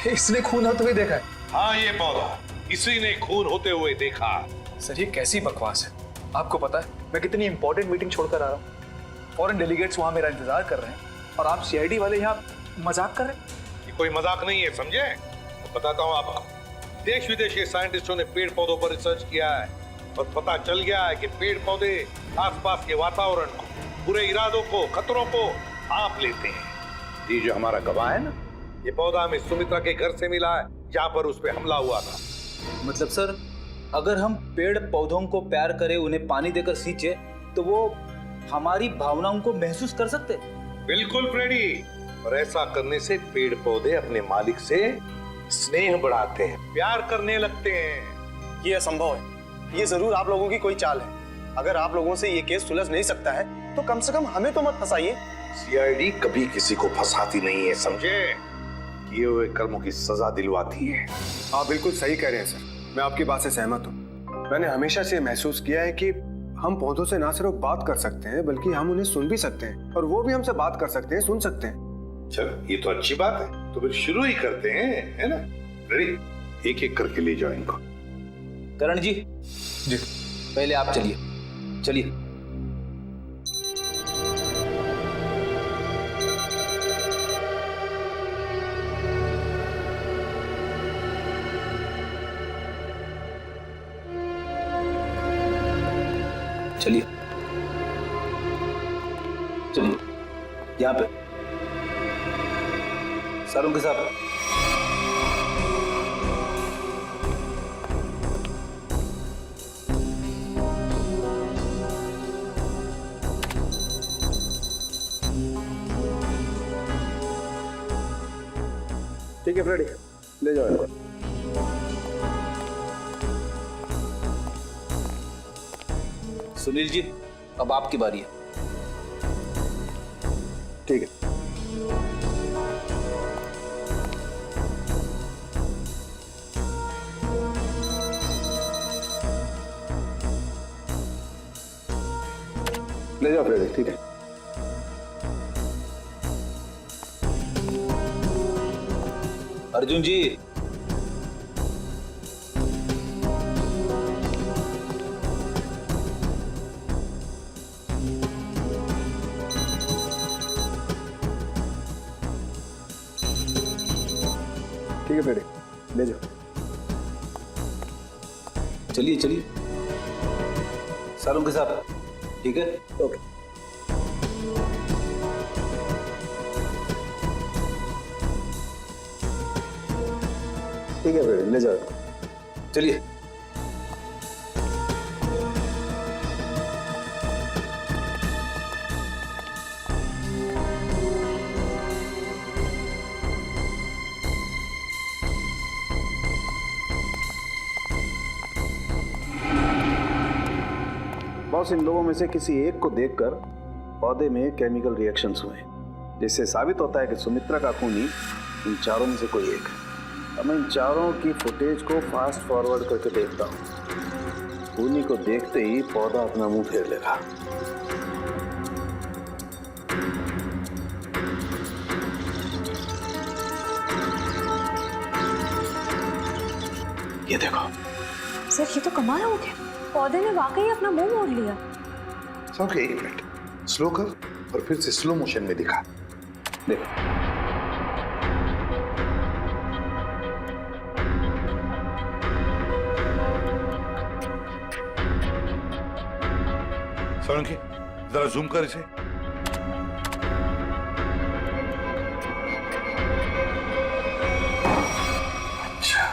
इसने खून होते हुए देखा है? हाँ, ये पौधा इसी ने खून होते हुए देखा। सर, ये कैसी बकवास है? आपको पता है मैं कितनी इंपॉर्टेंट मीटिंग छोड़कर आ रहा हूँ, फॉरेन डेलीगेट्स वहां मेरा इंतजार कर रहे हैं और आप CID वाले यहाँ मजाक कर रहे हैं? ये कोई मजाक नहीं है, समझे? तो बताता हूँ आपको, देश विदेश के साइंटिस्टों ने पेड़ पौधों पर रिसर्च किया है और पता चल गया है कि पेड़ पौधे आसपास के वातावरण को, बुरे इरादों को, खतरों को भांप लेते हैं। ये जो हमारा गवाह है ना, ये पौधा हमें सुमित्रा के घर से मिला है जहाँ पर उस पर हमला हुआ था। मतलब सर, अगर हम पेड़ पौधों को प्यार करें, उन्हें पानी देकर सींचे, तो वो हमारी भावनाओं को महसूस कर सकते? बिल्कुल फ्रेडी, और ऐसा करने से पेड़ पौधे अपने मालिक से स्नेह बढ़ाते हैं, प्यार करने लगते हैं। ये असंभव है। ये जरूर आप लोगों की कोई चाल है। अगर आप लोगों से ये केस सुलझ नहीं सकता है तो कम से कम हमें तो मत फंसाइए। सीआईडी कभी किसी को फंसाती नहीं है, समझे? किए हुए कर्मों की सजा दिलवाती है। आप बिल्कुल सही कह रहे हैं सर, मैं आपकी बात से सहमत हूँ। मैंने हमेशा से महसूस किया है कि हम पौधों से ना सिर्फ बात कर सकते हैं बल्कि हम उन्हें सुन भी सकते हैं, और वो भी हमसे बात कर सकते हैं, सुन सकते हैं। चलो ये तो अच्छी बात है, तो फिर शुरू ही करते हैं, है ना? रेडी? एक एक करके ले जाओ इनको। करण जी, पहले आप चलिए। चलिए। चलिए चलिए, यहाँ पे सारों के साथ। ठीक है फ्रेडी, ले जाओ इनको। सुनील जी, अब आपकी बारी है। ठीक है। ले जाओ फ्रेडी, ठीक है। अर्जुन जी, ठीक है फ्रेडी, ले जाओ। चलिए चलिए, सारों के साथ। ठीक है, ओके। ठीक है फ्रेडी, ले जाओ। चलिए। बॉस, इन लोगों में से किसी एक को देखकर पौधे में केमिकल रिएक्शंस हुए, जिससे साबित होता है कि सुमित्रा का खूनी इन चारों में से कोई एक है। अब मैं इन चारों की फुटेज को फास्ट फॉरवर्ड करके देखता हूँ। खूनी को देखते ही पौधा अपना मुंह फेर लेगा। ये देखो सर, ये तो कमाल हो गया, पौधे ने वाकई अपना मुंह मोड़ लिया। समझ गए? एक मिनट स्लो कर और फिर से स्लो मोशन में दिखा। देखो, सोलंकी जरा जूम कर इसे। अच्छा,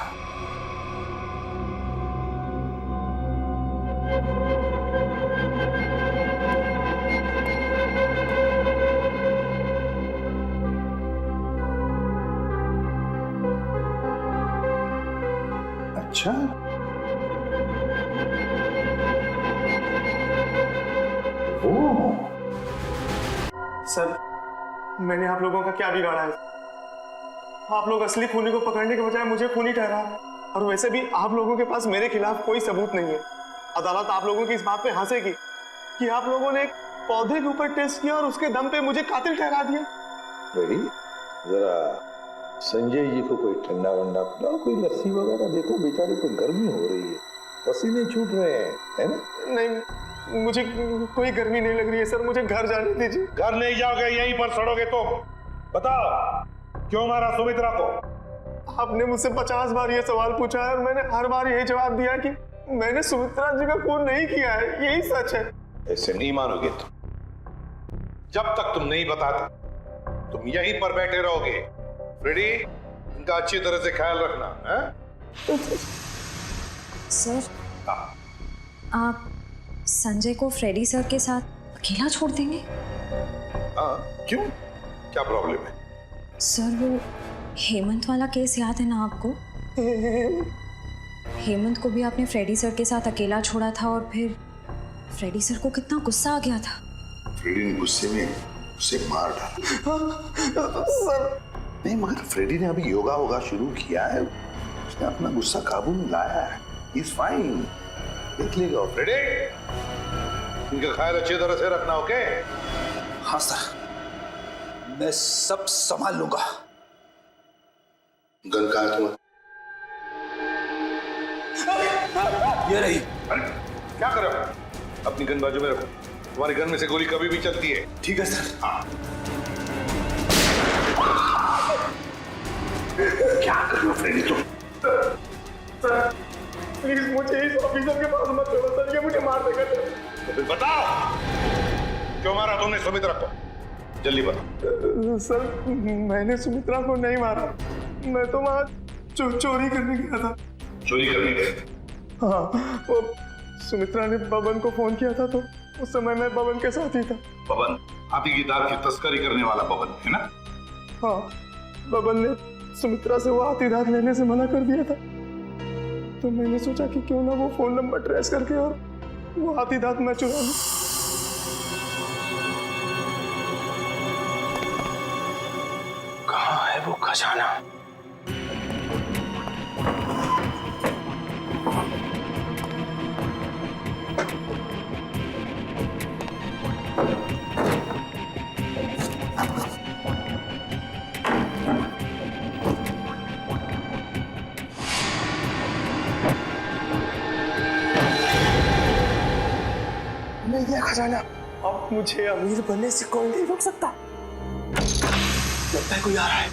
अच्छा, सर मैंने आप लोगों का क्या बिगाड़ा है? आप लोग असली खूनी को पकड़ने के बजाय मुझे खूनी ठहरा रहे हैं। और वैसे भी आप लोगों के पास मेरे खिलाफ कोई सबूत नहीं है। अदालत आप लोगों की इस बात पे हंसेगी कि आप लोगों ने एक पौधे के ऊपर टेस्ट किया और उसके दम पे मुझे कातिल ठहरा दिया। रेडी? जरा संजय जी को कोई ठंडा वंडा पिलाओ, कोई लस्सी वगैरह। देखो बेचारे को गर्मी हो रही है, पसीने छूट रहे हैं, है ना? नहीं, मुझे कोई गर्मी नहीं लग रही है सर, मुझे घर जाने दीजिए। घर नहीं जाओगे, यहीं पर सड़ोगे तुम। बताओ क्यों मारा सुमित्रा को? आपने मुझसे 50 बार ये सवाल पूछा है और मैंने हर बार यही जवाब दिया कि मैंने सुमित्रा जी का खून नहीं किया है, यही सच है। ऐसे नहीं मानोगे तुम। जब तक तुम नहीं बताते तुम यहीं पर बैठे रहोगे। फ्रेडी, इनका अच्छी तरह से ख्याल रखना है? सर, आप संजय को फ्रेडी सर के साथ अकेला छोड़ देंगे? हाँ, क्यों? क्या प्रॉब्लम है? सर वो हेमंत वाला केस याद है ना आपको? हेमंत को भी आपने फ्रेडी सर के साथ अकेला छोड़ा था और फिर फ्रेडी सर को कितना गुस्सा आ गया था। फ्रेडी ने गुस्से में उसे मार डाला। नहीं, मगर फ्रेडी ने अभी योगा वोगा शुरू किया है, उसने अपना गुस्सा काबू में लाया है। He's fine. देख लेगा फ्रेडी। इनका ख्याल अच्छी तरह से रखना, ओके? हाँ सर, मैं सब संभाल लूंगा। गन कहाँ है तुम्हारा? ये रही। अरे क्या कर रहे हो? अपनी गन बाजू में रखो, तुम्हारी गन में से गोली कभी भी चलती है। ठीक है सर। हाँ। क्या कर रहे हो फ्रेडी तुम? प्लीज मुझे इस ऑफिसर के पास मत छोड़ो सर, ये मुझे मार देगा। तो फिर बताओ क्यों मारा तुमने सुमित्रा को? जल्दी बताओ। सर मैंने सुमित्रा को नहीं मारा, मैं तो वहाँ चोरी करने गया था। चोरी करने गए? हाँ, वो सुमित्रा ने बबन को फोन किया था तो उस समय मैं बबन के साथ ही था। बबन हाथी की दाल की तस्करी करने वाला बबन है ना? हाँ, बबन ने सुमित्रा से वो हाथीदार लेने से मना कर दिया था, तो मैंने सोचा कि क्यों ना वो फोन नंबर ट्रेस करके और वो हाथीदार मैं चुरा लूं। कहाँ है वो खजाना? मिल गया खजाना। अब मुझे अमीर बनने से कोई नहीं रोक सकता। लगता है कोई आ रहा है।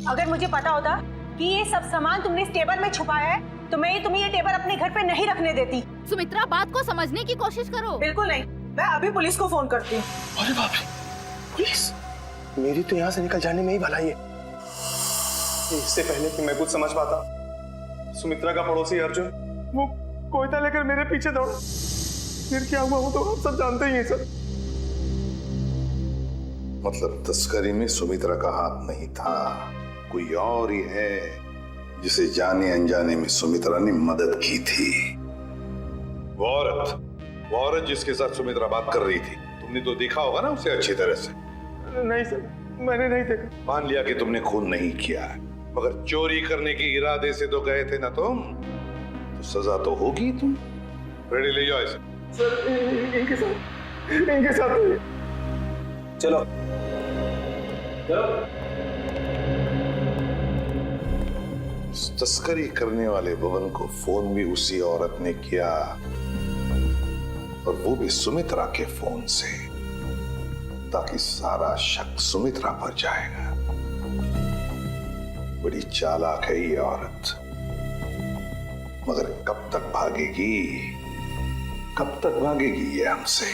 अगर मुझे पता होता कि ये सब सामान तुमने इस टेबल में छुपाया है तो मैं तुम्हें ये टेबल अपने घर पे नहीं रखने देती। सुमित्रा, बात को समझने की कोशिश करो। बिल्कुल नहीं, मैं अभी पुलिस को फोन करती हूँ। अरे बाप रे, पुलिस? मेरी तो यहाँ से निकल जाने में ही भलाई है। इससे पहले कि मैं कुछ समझ पाता, सुमित्रा का पड़ोसी अर्जुन वो कोयता लेकर मेरे पीछे दौड़ा। फिर क्या हुआ वो तो आप सब जानते ही हैं सर। मतलब तस्करी में सुमित्रा का हाथ नहीं था, कोई और ही है जिसे जाने अनजाने में सुमित्रा ने मदद की थी। वो औरत जिसके साथ सुमित्रा बात कर रही थी, तुमने तो देखा होगा ना उसे अच्छी तरह से? नहीं सर, मैंने नहीं देखा। मान लिया कि तुमने खून नहीं किया, मगर चोरी करने के इरादे से तो गए थे ना तुम, तो सजा तो होगी। तुम रेडी ले जाओ इसे। सर इनके साथ चलो तस्करी करने वाले बबन को फोन भी उसी औरत ने किया, और वो भी सुमित्रा के फोन से, ताकि सारा शक सुमित्रा पर जाएगा। बड़ी चालाक है ये औरत, मगर कब तक भागेगी ये हमसे?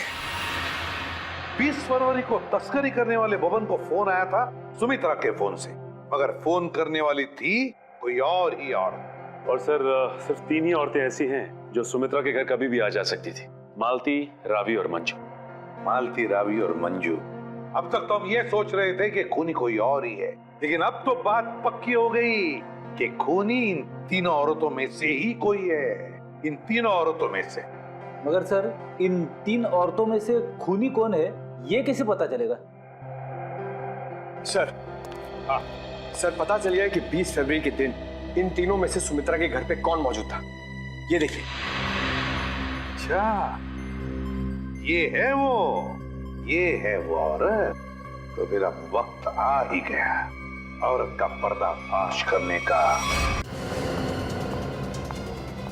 20 फरवरी को तस्करी करने वाले बबन को फोन आया था सुमित्रा के फोन से, मगर फोन करने वाली थी कोई और ही औरत। और सर सिर्फ 3 ही औरतें ऐसी हैं जो सुमित्रा के घर कभी भी आ जा सकती थी, मालती, रावी और मंजू। मालती, रावी और मंजू। अब तक तो हम ये सोच रहे थे कि खूनी कोई और ही है, लेकिन अब तो बात पक्की हो गई कि खूनी इन तीनों औरतों में से ही कोई है, इन तीनों औरतों में से। मगर सर इन 3 औरतों में से खूनी कौन है ये कैसे पता चलेगा? सर, हाँ सर, पता चल गया कि 20 फरवरी के दिन इन तीनों में से सुमित्रा के घर पे कौन मौजूद था। ये देखिए। अच्छा, ये है वो औरत। तो फिर अब वक्त आ ही गया औरत का पर्दाफाश करने का।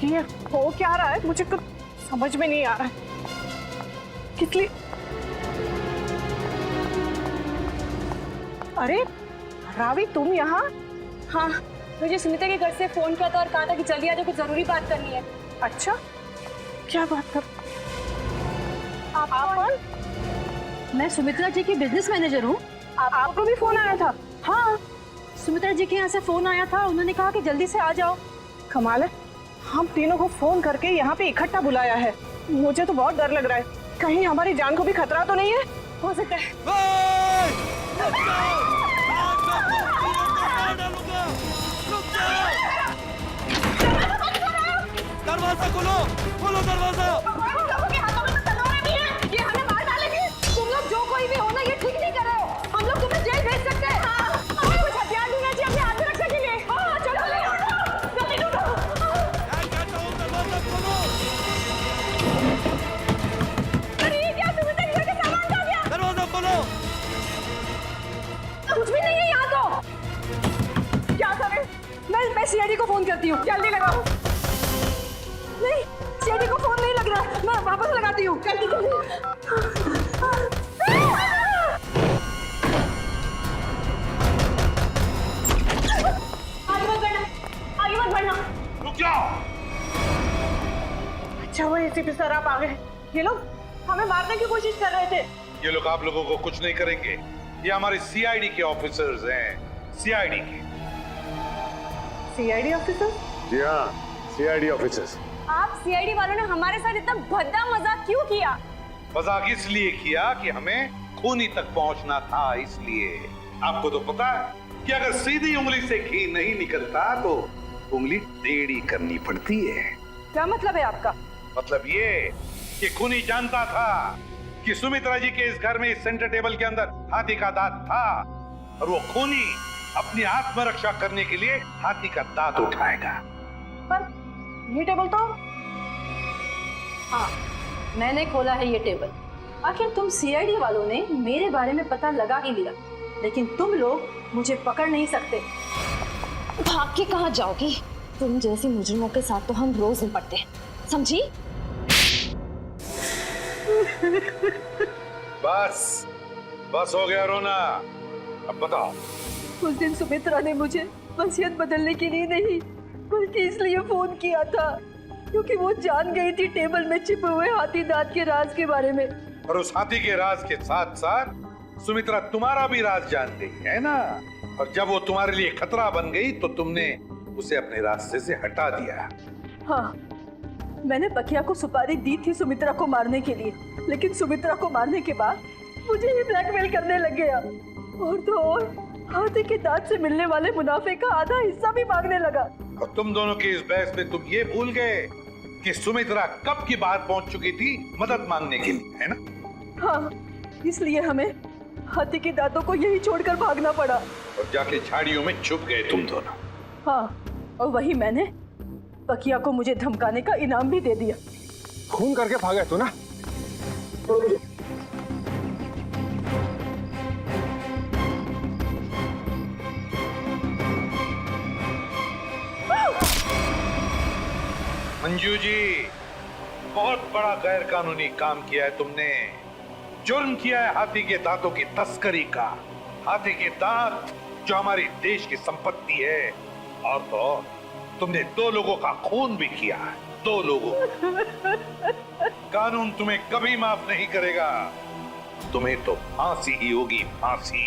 ये हो क्या रहा है, मुझे कुछ समझ में नहीं आ रहा है। किस लिए? अरे रावी, तुम यहाँ? हाँ, मुझे सुमित्रा के घर से फोन किया था और कहा था कि जल्दी आ जाओ, कुछ जरूरी बात करनी है। अच्छा, क्या बात कर? आप कौन? मैं सुमित्रा जी की बिजनेस मैनेजर हूँ। आपको भी फोन आया था? हाँ, सुमित्रा जी के यहाँ से फोन आया था, उन्होंने कहा कि जल्दी से आ जाओ। कमाल है, हम तीनों को फोन करके यहाँ पे इकट्ठा बुलाया है। मुझे तो बहुत डर लग रहा है, कहीं हमारी जान को भी खतरा तो नहीं है? हो सकता है। दरवाजा खोलो, खोलो दरवाजा। ये हमें मार डालेंगे। तुम लोग जो कोई भी हो ना, ये ठीक नहीं कर रहे हो। हम लोग तुम्हें जेल भेज सकते हैं। हमें कुछ हथियार देना चाहिए अपने आत्मरक्षा के लिए। हाँ, चलो जल्दी ढूंढो। दरवाजा खोलो। अरे ये क्या, सुमित्रा जी का सामान खा गया। दरवाजा खोलो। कुछ भी नहीं है यहाँ तो। क्या करें? मैं सीआईडी को फोन करती हूँ, जल्दी लगाओ। नहीं, सीआईडी को फोन नहीं लग रहा, मैं वापस लगाती हूँ। जल्दी जल्दी। आगे मत बढ़ना, आगे मत बढ़ना। रुक जाओ। अच्छा हुआ एसीपी सर आप आ गए। ये लोग हमें मारने की कोशिश कर रहे थे। ये लोग आप लोगों को कुछ नहीं करेंगे। ये हमारे सीआईडी के ऑफिसर्स हैं, सीआईडी के। CID officer? जी हाँ, सीआईडी ऑफिसर्स। आप सीआईडी वालों ने हमारे साथ इतना भद्दा मजाक क्यों किया? मजाक इसलिए किया कि हमें खूनी तक पहुंचना था, इसलिए। आपको तो पता है कि अगर सीधी उंगली से घी नहीं निकलता तो उंगली टेढ़ी करनी पड़ती है। क्या मतलब है आपका? मतलब ये कि खूनी जानता था कि सुमित्रा जी के इस घर में, इस सेंटर टेबल के अंदर हाथी का दांत था, और वो खूनी अपनी आत्मरक्षा करने के लिए हाथी का दांत उठाएगा। पर ये टेबल तो... हाँ, मैंने खोला है ये टेबल। आखिर तुम सीआईडी वालों ने मेरे बारे में पता लगा ही लिया, लेकिन तुम लोग मुझे पकड़ नहीं सकते। भाग के कहाँ जाओगी? तुम जैसी मुजरिमों के साथ तो हम रोज निपटते हैं, समझी? बस बस हो गया रोना। अब बताओ। उस दिन सुमित्रा ने मुझे वसीयत बदलने के लिए नहीं, बल्कि इसलिए फोन किया था क्योंकि वो जान गई थी टेबल में छिपे हुए हाथी दांत के राज के बारे में। और उस हाथी के राज के साथ साथ सुमित्रा तुम्हारा भी राज जान गई है ना। और जब वो तुम्हारे लिए खतरा बन गई तो तुमने उसे अपने रास्ते से हटा दिया। हाँ, मैंने पकिया को सुपारी दी थी सुमित्रा को मारने के लिए, लेकिन सुमित्रा को मारने के बाद मुझे ही ब्लैकमेल करने लग गया। और तो और हाथी के दांत से मिलने वाले मुनाफे का आधा हिस्सा भी मांगने लगा। और तुम दोनों की इस बहस में तुम ये भूल गए कि सुमित्रा कब की बात पहुंच चुकी थी मदद मांगने के लिए, है ना? हाँ, इसलिए हमें हाथी के दांतों को यही छोड़कर भागना पड़ा। और जाके झाड़ियों में छुप गए तुम दोनों। हाँ, और वही मैंने पकिया को मुझे धमकाने का इनाम भी दे दिया। खून करके भागा तू ना। मंजू जी, बहुत बड़ा गैर कानूनी काम किया है तुमने। जुर्म किया है हाथी के दांतों की तस्करी का। हाथी के दांत जो हमारी देश की संपत्ति है, और तो तुमने 2 लोगों का खून भी किया है, 2 लोगों। कानून तुम्हें कभी माफ नहीं करेगा। तुम्हें तो फांसी ही होगी, फांसी।